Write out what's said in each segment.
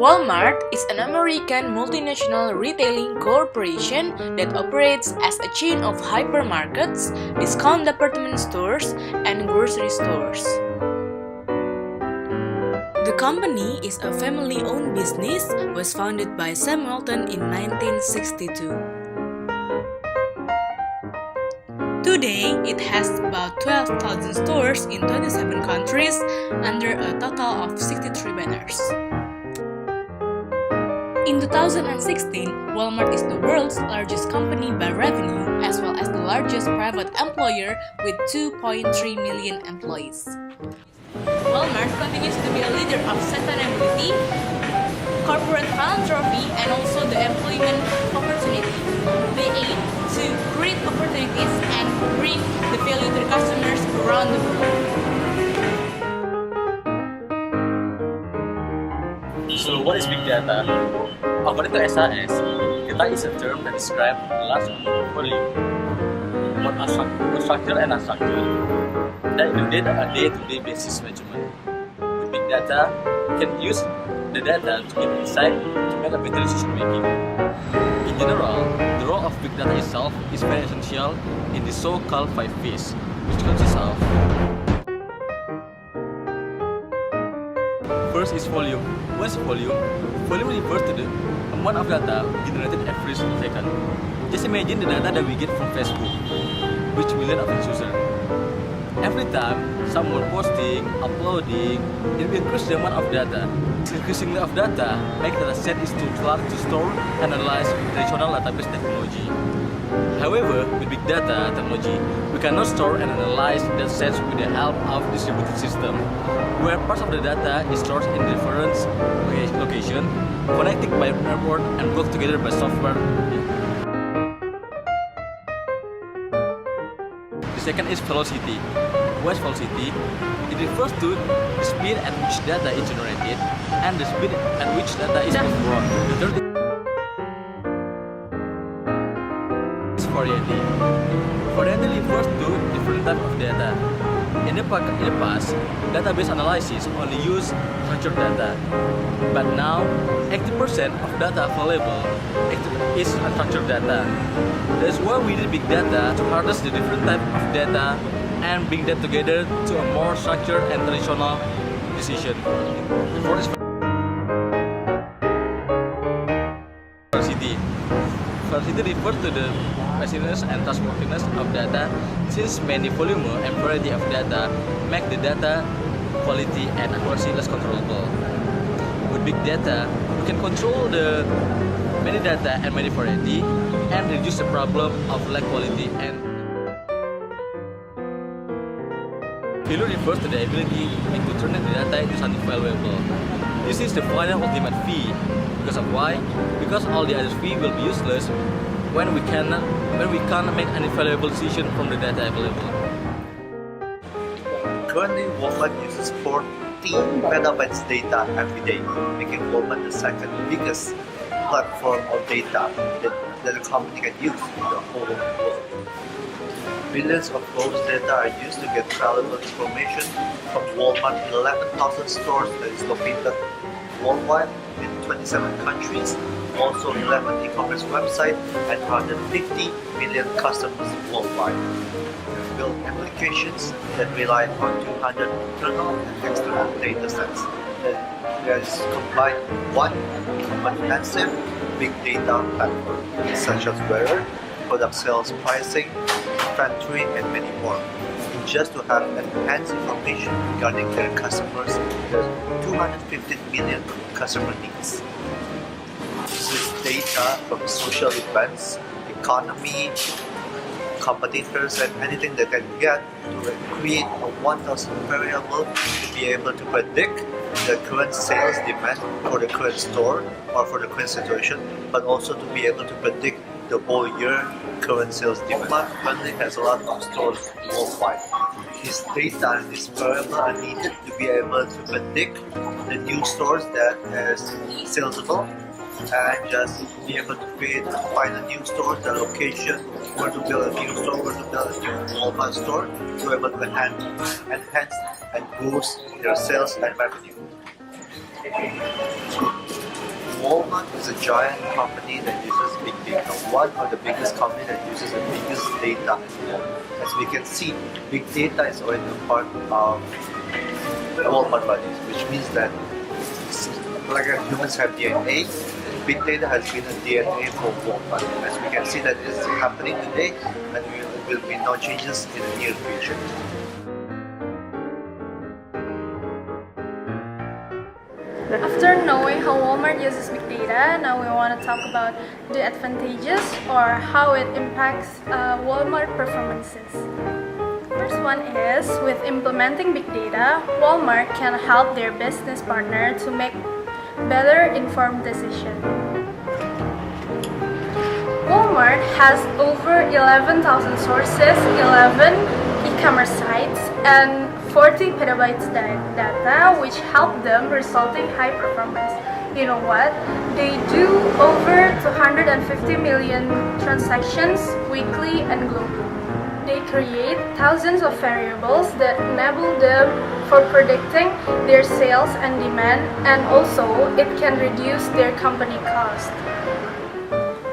Walmart is an American multinational retailing corporation that operates as a chain of hypermarkets, discount department stores, and grocery stores. The company is a family-owned business, was founded by Sam Walton in 1962. Today, it has about 12,000 stores in 27 countries under a total of 63 banners. In 2016, Walmart is the world's largest company by revenue, as well as the largest private employer with 2.3 million employees. Walmart continues to be a leader of sustainability, corporate philanthropy, and also the employment opportunity. They aim to create opportunities and bring the value to the customers around the world. So what is big data? According to SAS, data is a term that describes large volume, both structured and unstructured, that include a day-to-day basis measurement. With big data, we can use the data to get insight to make a better decision making. In general, the role of big data itself is very essential in the so-called 5 V's, which consists of: first is volume. What is volume? Volume refers to the amount of data generated every second. Just imagine the data that we get from Facebook, which millions of users. Every time someone posting, uploading, it will increase the amount of data. This increasing of data makes data set is too large to store and analyze with traditional database technology. However, with big data technology, we cannot store and analyze data sets with the help of distributed system, where parts of the data is stored in different location, connected by network and brought together by software. The second is velocity. What is velocity? It refers to the speed at which data is generated and the speed at which data is withdrawn. The third is variety. Variety refers to different types of data. In the past, database analysis only used structured data, but now 80% of data available is unstructured data. That's why we need big data to harness the different types of data and bring them together to a more structured and traditional decision. The fourth is velocity. Velocity refers to the fastness and trustworthiness of data, since many volume and variety of data make the data quality and accuracy less controllable. With big data, we can control the many data and many variety and reduce the problem of lack quality and value refers to the ability to turn the data into something valuable. This is the final ultimate fee. Because of why? Because all the other fee will be useless when we can't make any valuable decision from the data available. Currently, Walmart uses 14 petabytes data every day, making Walmart the second biggest platform of data that a company can use in the whole world. Billions of those data are used to get valuable information from Walmart's 11,000 stores that is located worldwide in 27 countries, also 11 e-commerce websites and 150 million customers worldwide. We build applications that rely on 200 internal and external data sets that is combined in one comprehensive big data platform, such as weather, product sales pricing, inventory, and many more. Just to have enhanced information regarding their customers, there's 250 million customer needs. This is data from social events, economy, competitors, and anything that can get to create a 1,000 variable to be able to predict the current sales demand for the current store or for the current situation, but also to be able to predict the whole year current sales demand. Walmart currently has a lot of stores worldwide. This data and this variable are needed to be able to predict the new stores that is salesable and just be able to find a new store, the location, where to build a new store, where to build a new Walmart store, to be able to enhance and boost their sales and revenue. Walmart is a giant company that uses big data, one of the biggest companies that uses the biggest data. As we can see, big data is already a part of Walmart values, which means that like humans have DNA, big data has been a DNA for Walmart. As we can see that it's happening today, and there will be no changes in the near future. After knowing how Walmart uses big data, now we want to talk about the advantages or how it impacts Walmart performances. First one is, with implementing big data, Walmart can help their business partner to make better informed decisions. Walmart has over 11,000 sources, 11 e-commerce sites, and 40 petabytes data, which help them result in high performance. You know what? They do over 250 million transactions weekly and globally. They create thousands of variables that enable them for predicting their sales and demand, and also it can reduce their company cost.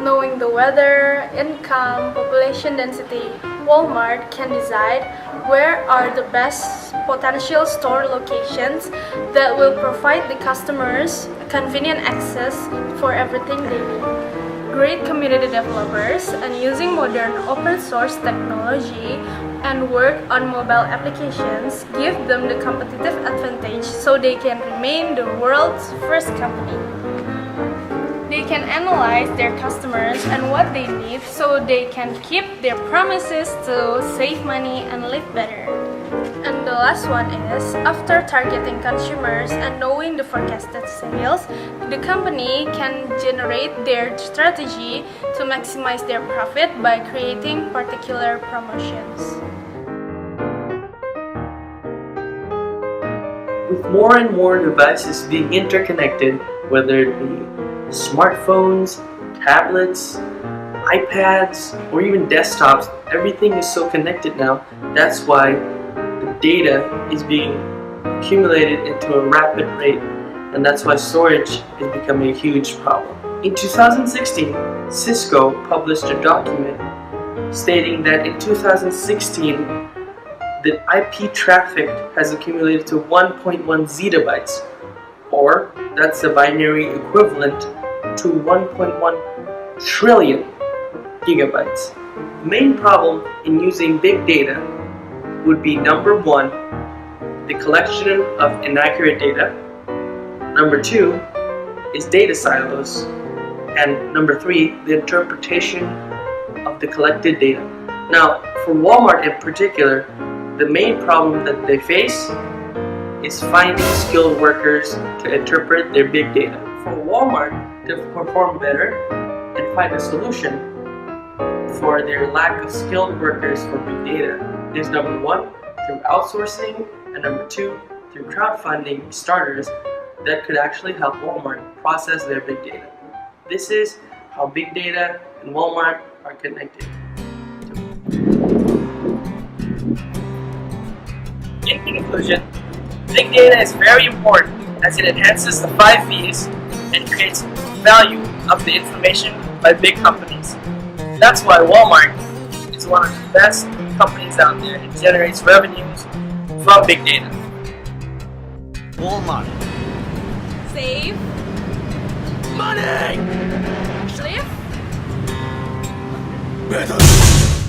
Knowing the weather, income, population density, Walmart can decide where are the best potential store locations that will provide the customers convenient access for everything they need. Great community developers and using modern open source technology and work on mobile applications give them the competitive advantage so they can remain the world's first company. They can analyze their customers and what they need so they can keep their promises to save money and live better. And the last one is, after targeting consumers and knowing the forecasted sales, the company can generate their strategy to maximize their profit by creating particular promotions. With more and more devices being interconnected, whether it be smartphones, tablets, iPads, or even desktops, everything is so connected now. That's why the data is being accumulated into a rapid rate, and that's why storage is becoming a huge problem. In 2016, Cisco published a document stating that in 2016, the IP traffic has accumulated to 1.1 zettabytes, or that's the binary equivalent to 1.1 trillion gigabytes. The main problem in using big data would be number one, the collection of inaccurate data. Number two is data silos. And number three, the interpretation of the collected data. Now, for Walmart in particular, the main problem that they face is finding skilled workers to interpret their big data. For Walmart to perform better and find a solution for their lack of skilled workers for big data is number one, through outsourcing, and number two, through crowdfunding starters that could actually help Walmart process their big data. This is how big data and Walmart are connected. In conclusion, big data is very important as it enhances the 5 V's and creates value of the information by big companies. That's why Walmart is one of the best companies out there and generates revenues from big data. Walmart. Save, Money! live, Better!